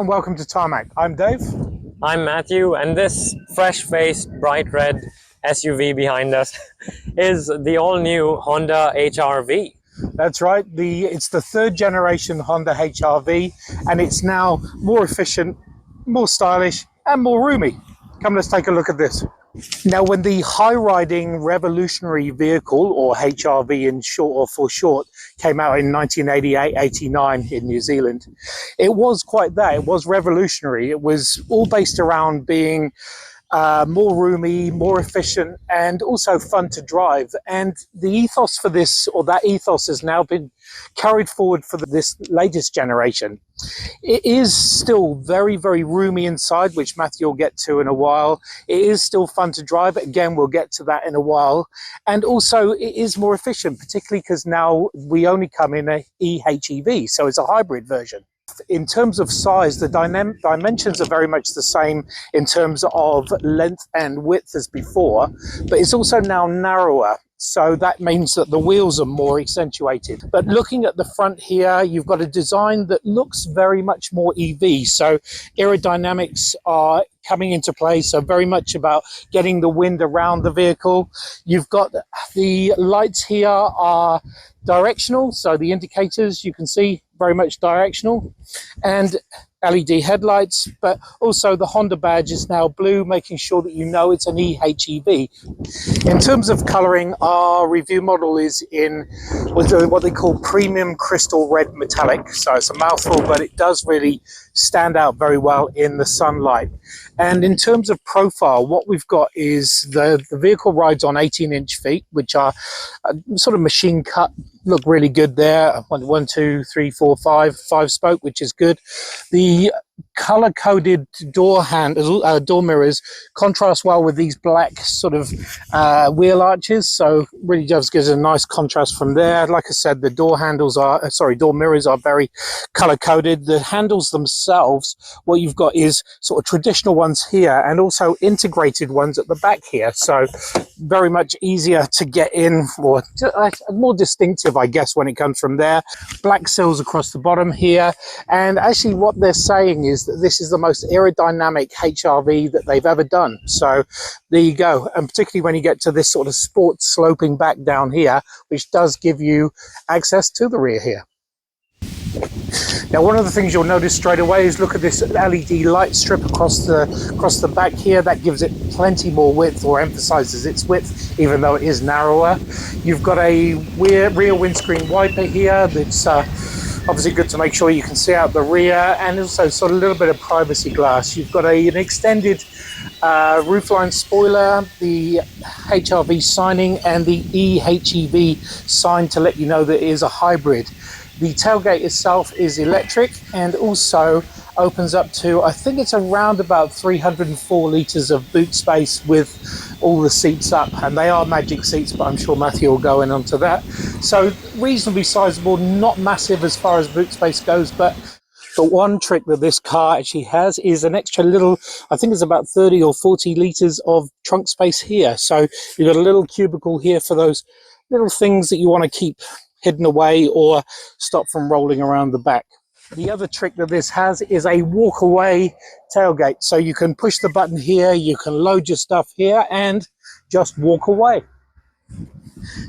and welcome to Tarmac. I'm Dave. I'm Matthew, and this fresh-faced, bright red SUV behind us is the all-new Honda HR-V. That's right. It's the third generation Honda HR-V, and it's now more efficient, more stylish, and more roomy. Come, let's take a look at this. Now, when the high-riding revolutionary vehicle, or HR-V in short or for short, came out in 1988-89 in New Zealand, it was quite that. It was revolutionary. It was all based around being more roomy, more efficient, and also fun to drive. And the ethos for this, or that ethos, has now been carried forward for this latest generation. It is still very, very roomy inside, which Matthew will get to in a while. It is still fun to drive. Again, we'll get to that in a while. And also, it is more efficient, particularly because now we only come in a EHEV, so it's a hybrid version. In terms of size, the dimensions are very much the same in terms of length and width as before, but it's also now narrower. So that means that the wheels are more accentuated. But looking at the front here, you've got a design that looks very much more EV. So aerodynamics are coming into play. So very much about getting the wind around the vehicle. You've got the lights here are directional. So the indicators you can see very much directional, and LED headlights, but also the Honda badge is now blue, making sure that you know it's an EHEV. In terms of coloring, our review model is in what they call premium crystal red metallic. So it's a mouthful, but it does really stand out very well in the sunlight. And in terms of profile, what we've got is the vehicle rides on 18-inch feet, which are sort of machine cut, look really good there. 1, 2, 3, 4, 5 spoke, which is good. The color-coded door mirrors contrast well with these black sort of wheel arches, so really just gives a nice contrast from there. Like I said, the door mirrors are very color-coded. The handles themselves, what you've got is sort of traditional ones here and also integrated ones at the back here, so very much easier to get in, or more distinctive, I guess, when it comes from there. Black sills across the bottom here, and actually what they're saying is that this is the most aerodynamic HR-V that they've ever done. So there you go. And particularly when you get to this sort of sports sloping back down here, which does give you access to the rear here. Now, one of the things you'll notice straight away is look at this LED light strip across the back here. That gives it plenty more width, or emphasizes its width, even though it is narrower. You've got a rear windscreen wiper here that's obviously good to make sure you can see out the rear, and also sort of a little bit of privacy glass. You've got an extended roofline spoiler, the HR-V signing, and the EHEV sign to let you know that it is a hybrid. The tailgate itself is electric and also opens up to, I think it's around about 304 litres of boot space with all the seats up, and they are magic seats, but I'm sure Matthew will go in onto that. So reasonably sizable, not massive as far as boot space goes, but one trick that this car actually has is an extra little, I think it's about 30 or 40 litres of trunk space here. So you've got a little cubicle here for those little things that you want to keep hidden away or stop from rolling around the back. The other trick that this has is a walk away tailgate. So you can push the button here, you can load your stuff here and just walk away.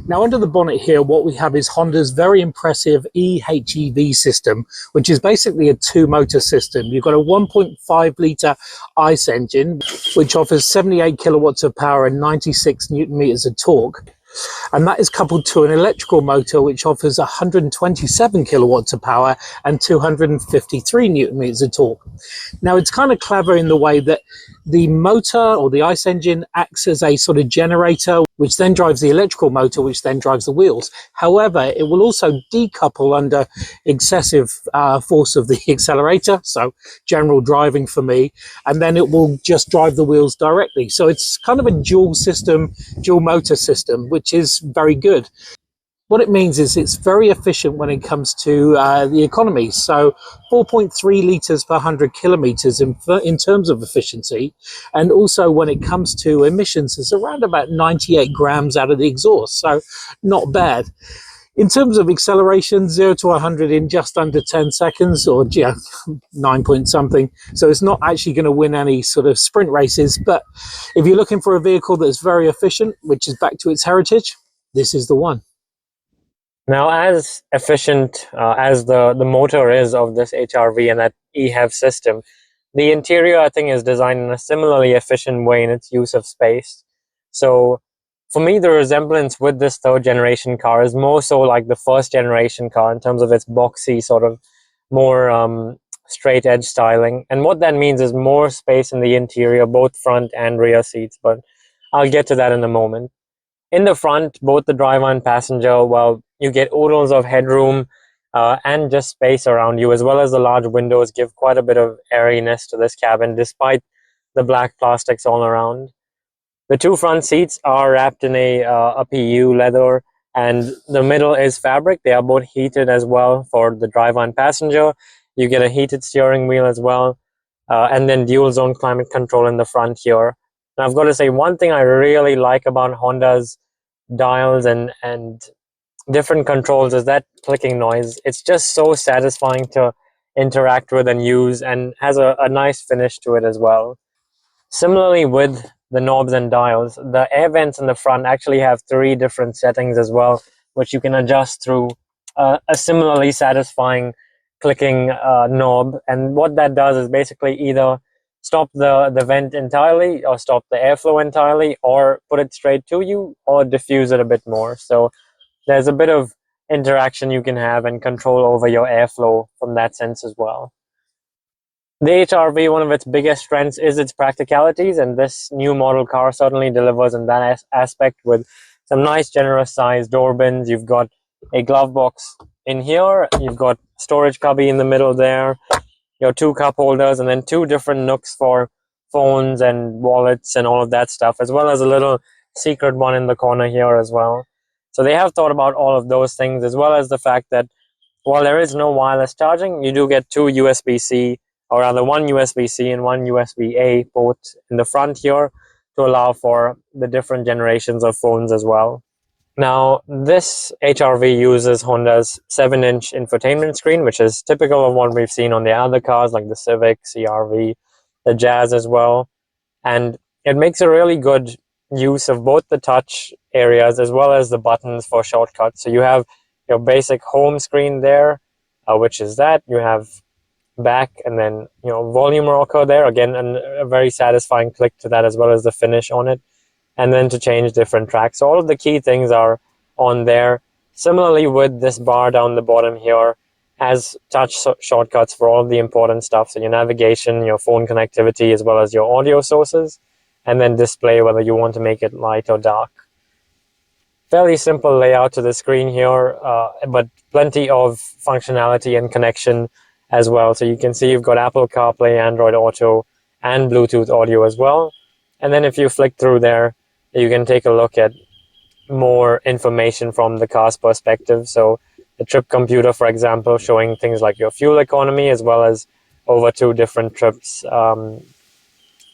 Now, under the bonnet here, what we have is Honda's very impressive EHEV system, which is basically a two-motor system. You've got a 1.5 litre ICE engine, which offers 78 kilowatts of power and 96 newton meters of torque. And that is coupled to an electrical motor which offers 127 kilowatts of power and 253 newton meters of torque. Now, it's kind of clever in the way that the motor, or the ICE engine, acts as a sort of generator, which then drives the electrical motor, which then drives the wheels. However, it will also decouple under excessive force of the accelerator, so general driving for me, and then it will just drive the wheels directly. So it's kind of a dual motor system, which is very good. What it means is it's very efficient when it comes to the economy. So 4.3 litres per 100 kilometres in terms of efficiency. And also when it comes to emissions, it's around about 98 grams out of the exhaust. So not bad. In terms of acceleration, 0 to 100 in just under 10 seconds, or 9 point something. So it's not actually going to win any sort of sprint races. But if you're looking for a vehicle that's very efficient, which is back to its heritage, this is the one. Now, as efficient as the motor is of this HRV and that EHEV system, the interior, I think, is designed in a similarly efficient way in its use of space. So for me, the resemblance with this third generation car is more so like the first generation car in terms of its boxy, sort of more straight edge styling. And what that means is more space in the interior, both front and rear seats. But I'll get to that in a moment. In the front, both the driver and passenger, well, you get oodles of headroom and just space around you, as well as the large windows give quite a bit of airiness to this cabin, despite the black plastics all around. The two front seats are wrapped in a PU leather, and the middle is fabric. They are both heated as well for the driver and passenger. You get a heated steering wheel as well, and then dual zone climate control in the front here. And I've got to say, one thing I really like about Honda's dials and different controls is that clicking noise. It's just so satisfying to interact with and use, and has a nice finish to it as well. Similarly with the knobs and dials, the air vents in the front actually have 3 different settings as well, which you can adjust through a similarly satisfying clicking knob. And what that does is basically either stop the vent entirely, or stop the airflow entirely, or put it straight to you, or diffuse it a bit more. So there's a bit of interaction you can have and control over your airflow from that sense as well. The HRV, one of its biggest strengths is its practicalities, and this new model car certainly delivers in that aspect with some nice generous sized door bins. You've got a glove box in here, you've got storage cubby in the middle there, your 2 cup holders, and then 2 different nooks for phones and wallets and all of that stuff, as well as a little secret one in the corner here as well. So they have thought about all of those things, as well as the fact that while there is no wireless charging, you do get 2 USB-C, or rather 1 USB-C and 1 USB-A port in the front here to allow for the different generations of phones as well. Now, this HRV uses Honda's 7-inch infotainment screen, which is typical of what we've seen on the other cars like the Civic, CR-V, the Jazz as well. And it makes a really good use of both the touch areas as well as the buttons for shortcuts. So you have your basic home screen there, which is that. You have back, and then volume rocker there again, and a very satisfying click to that, as well as the finish on it, and then to change different tracks. So all of the key things are on there. Similarly with this bar down the bottom here, has touch shortcuts for all of the important stuff. So your navigation, your phone connectivity, as well as your audio sources, and then display whether you want to make it light or dark. Fairly simple layout to the screen here, but plenty of functionality and connection as well. So you can see you've got Apple CarPlay, Android Auto, and Bluetooth audio as well. And then if you flick through there, you can take a look at more information from the car's perspective. So the trip computer, for example, showing things like your fuel economy, as well as over 2 different trips,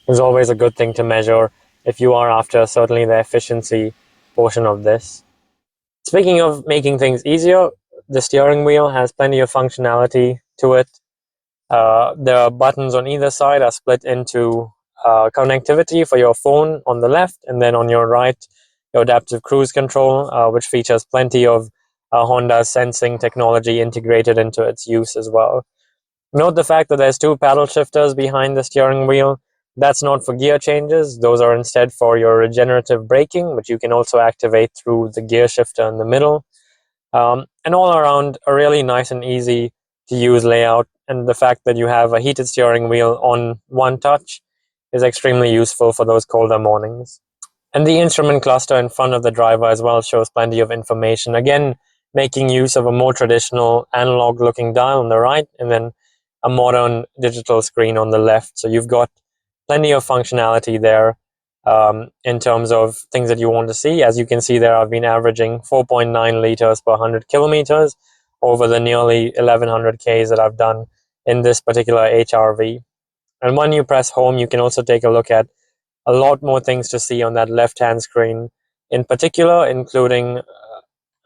is always a good thing to measure if you are after certainly the efficiency portion of this. Speaking of making things easier, the steering wheel has plenty of functionality to it. The buttons on either side are split into connectivity for your phone on the left, and then on your right, your adaptive cruise control, which features plenty of Honda's sensing technology integrated into its use as well. Note the fact that there's 2 paddle shifters behind the steering wheel. That's not for gear changes. Those are instead for your regenerative braking, which you can also activate through the gear shifter in the middle. And all around, a really nice and easy to use layout, and the fact that you have a heated steering wheel on one touch is extremely useful for those colder mornings. And the instrument cluster in front of the driver as well shows plenty of information, again making use of a more traditional analog looking dial on the right, and then a modern digital screen on the left. So you've got plenty of functionality there in terms of things that you want to see. As you can see there, I've been averaging 4.9 liters per 100 kilometers over the nearly 1100 Ks that I've done in this particular HRV. And when you press home, you can also take a look at a lot more things to see on that left-hand screen, in particular, including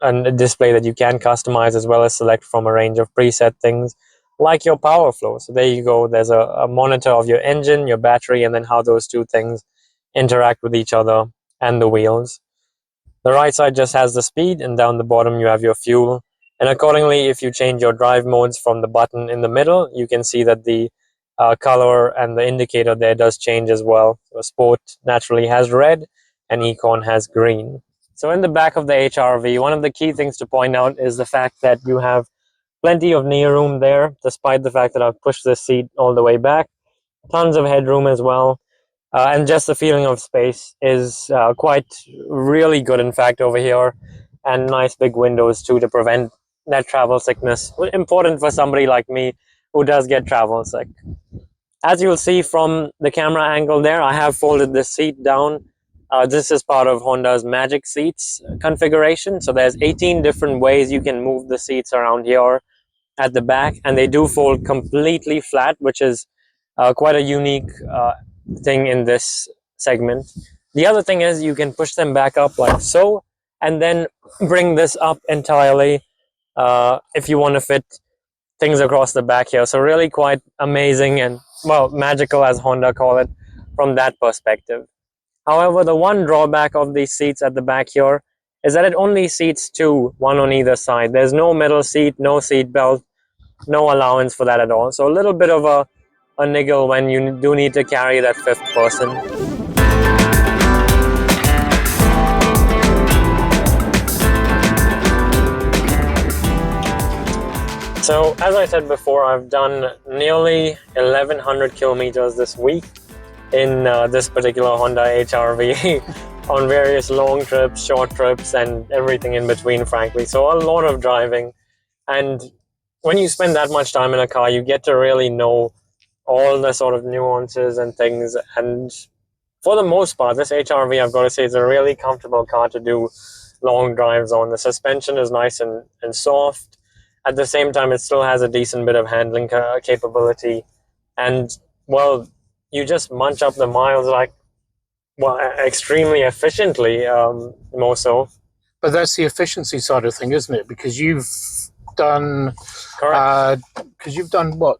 a display that you can customize as well as select from a range of preset things like your power flow. So there you go. There's a monitor of your engine, your battery, and then how those two things interact with each other and the wheels. The right side just has the speed, and down the bottom you have your fuel. And accordingly, if you change your drive modes from the button in the middle, you can see that the color and the indicator there does change as well. So Sport naturally has red and Econ has green. So in the back of the HRV, one of the key things to point out is the fact that you have plenty of knee room there, despite the fact that I've pushed the seat all the way back. Tons of headroom as well. And just the feeling of space is quite really good, in fact, over here. And nice big windows too to prevent that travel sickness. Important for somebody like me who does get travel sick. As you'll see from the camera angle there, I have folded the seat down. This is part of Honda's Magic Seats configuration. So there's 18 different ways you can move the seats around here at the back, and they do fold completely flat, which is quite a unique thing in this segment. The other thing is you can push them back up like so, and then bring this up entirely if you want to fit things across the back here. So really quite amazing and, well, magical, as Honda call it, from that perspective. However, the one drawback of these seats at the back here is that it only seats two, one on either side. There's no middle seat, no seat belt, no allowance for that at all. So a little bit of a niggle when you do need to carry that fifth person. So as I said before, I've done nearly 1100 kilometers this week in this particular Honda HRV on various long trips, short trips, and everything in between, frankly. So a lot of driving. And when you spend that much time in a car, you get to really know all the sort of nuances and things. And for the most part, this HRV, I've got to say, is a really comfortable car to do long drives on. The suspension is nice and soft. At the same time, it still has a decent bit of handling capability. And, well, you just munch up the miles like, well, extremely efficiently, more so. But that's the efficiency side of thing, isn't it? Because you've done, because you've done what,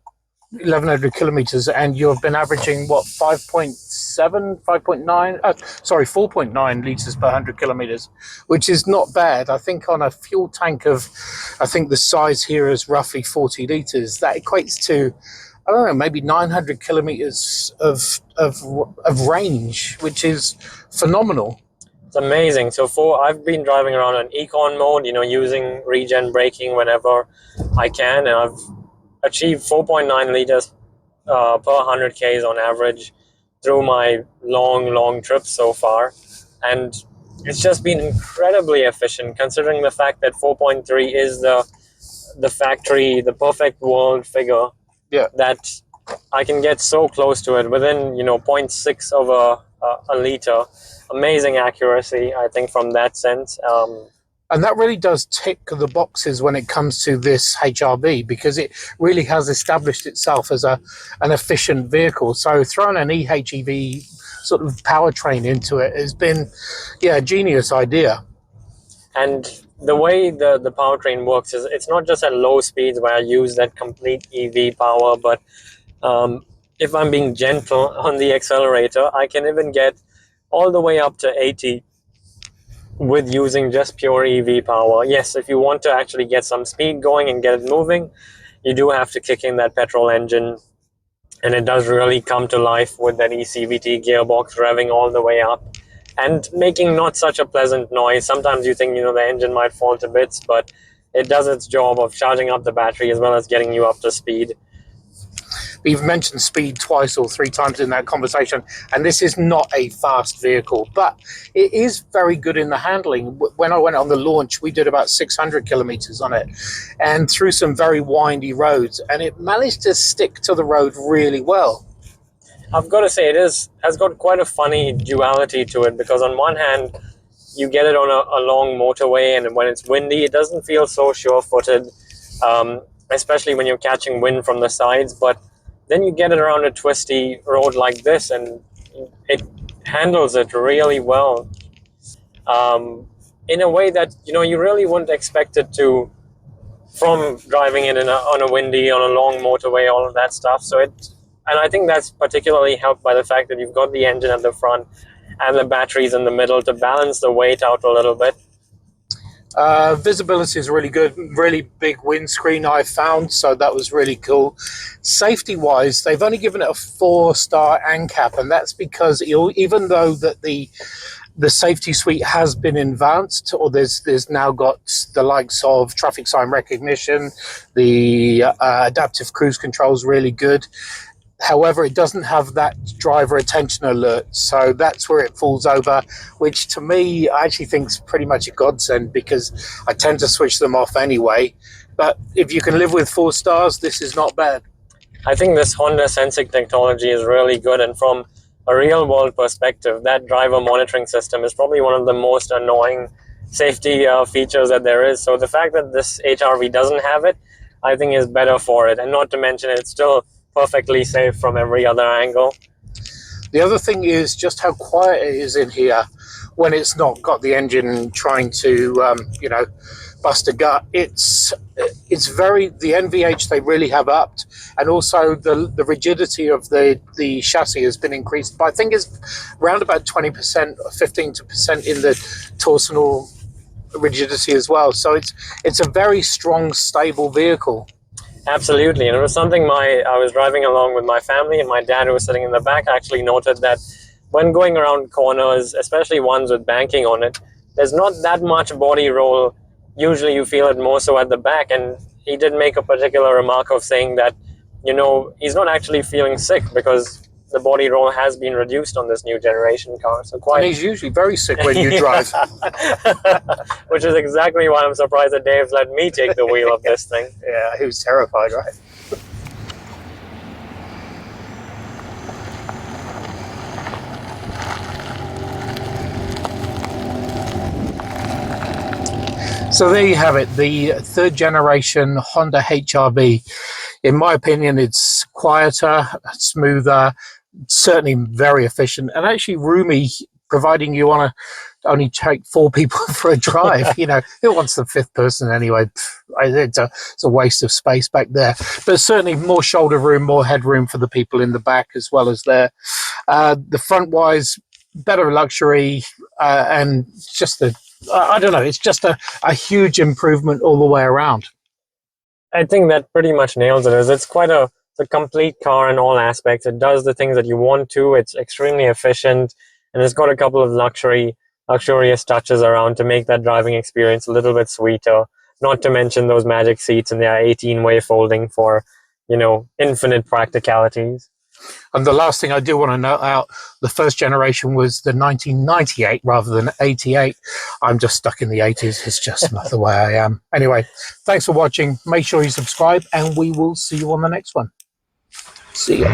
1100 kilometers, and you've been averaging what, 5.7, 5.9, sorry, 4.9 liters per 100 kilometers, which is not bad. I think on a fuel tank of, I think the size here is roughly 40 liters. That equates to, I don't know, maybe 900 kilometers of range, which is phenomenal. It's amazing. So I've been driving around on Econ mode, using regen braking whenever I can, and I've achieved 4.9 liters per 100 Ks on average through my long trips so far. And it's just been incredibly efficient, considering the fact that 4.3 is the factory, the perfect world figure. Yeah. That I can get so close to it within, 0.6 of a liter. Amazing accuracy, I think, from that sense. And that really does tick the boxes when it comes to this HRV, because it really has established itself as an efficient vehicle. So throwing an eHEV sort of powertrain into it has been, a genius idea. And the way the powertrain works is it's not just at low speeds where I use that complete EV power, but if I'm being gentle on the accelerator, I can even get all the way up to 80 with using just pure EV power. Yes, if you want to actually get some speed going and get it moving, you do have to kick in that petrol engine, and it does really come to life with that eCVT gearbox revving all the way up and making not such a pleasant noise. Sometimes you think, the engine might fall to bits, but it does its job of charging up the battery as well as getting you up to speed. We've mentioned speed twice or three times in that conversation, and this is not a fast vehicle, but it is very good in the handling. When I went on the launch, we did about 600 kilometers on it, and through some very windy roads, and it managed to stick to the road really well. I've got to say, it has got quite a funny duality to it, because on one hand, you get it on a long motorway, and when it's windy, it doesn't feel so sure-footed, especially when you're catching wind from the sides. But then you get it around a twisty road like this, and it handles it really well. in a way that, you know, you really wouldn't expect it to, from driving it on a windy, on a long motorway, all of that stuff. So and I think that's particularly helped by the fact that you've got the engine at the front and the batteries in the middle to balance the weight out a little bit. Visibility is really good, really big windscreen I found, so that was really cool. Safety wise, they've only given it a 4-star ANCAP, and that's because even though that the safety suite has been advanced, or there's now got the likes of traffic sign recognition, the adaptive cruise control is really good. However, it doesn't have that driver attention alert, so that's where it falls over, which to me I actually think is pretty much a godsend, because I tend to switch them off anyway. But if you can live with 4 stars, this is not bad. I think this Honda sensing technology is really good, and from a real world perspective, that driver monitoring system is probably one of the most annoying safety features that there is. So the fact that this HRV doesn't have it, I think is better for it. And not to mention, it's still perfectly safe from every other angle. The other thing is just how quiet it is in here when it's not got the engine trying to, you know, bust a gut. It's very, the NVH they really have upped, and also the rigidity of the chassis has been increased by, I think it's around about 20%, 15% in the torsional rigidity as well. So it's a very strong, stable vehicle. Absolutely, and it was something I was driving along with my family, and my dad, who was sitting in the back, actually noted that when going around corners, especially ones with banking on it, there's not that much body roll. Usually you feel it more so at the back, and he did make a particular remark of saying that, you know, he's not actually feeling sick because the body roll has been reduced on this new generation car. So And he's usually very sick when you drive. Which is exactly why I'm surprised that Dave's let me take the wheel of this thing. Yeah, he was terrified, right? So there you have it, the 3rd generation Honda HRV. In my opinion, it's quieter, smoother, certainly very efficient, and actually roomy, providing you want to only take 4 people for a drive. You know, who wants the 5th person anyway? It's a waste of space back there. But certainly more shoulder room, more headroom for the people in the back as well as there. The front wise, better luxury, and just I don't know, it's just a huge improvement all the way around. I think that pretty much nails it. It's quite a complete car in all aspects. It does the things that you want to. It's extremely efficient, and it's got a couple of luxurious touches around to make that driving experience a little bit sweeter. Not to mention those magic seats and their 18-way folding for, you know, infinite practicalities. And the last thing I do want to note out, the 1st generation was the 1998 rather than 88. I'm just stuck in the 80s. It's just not the way I am. Anyway, thanks for watching. Make sure you subscribe, and we will see you on the next one. See ya.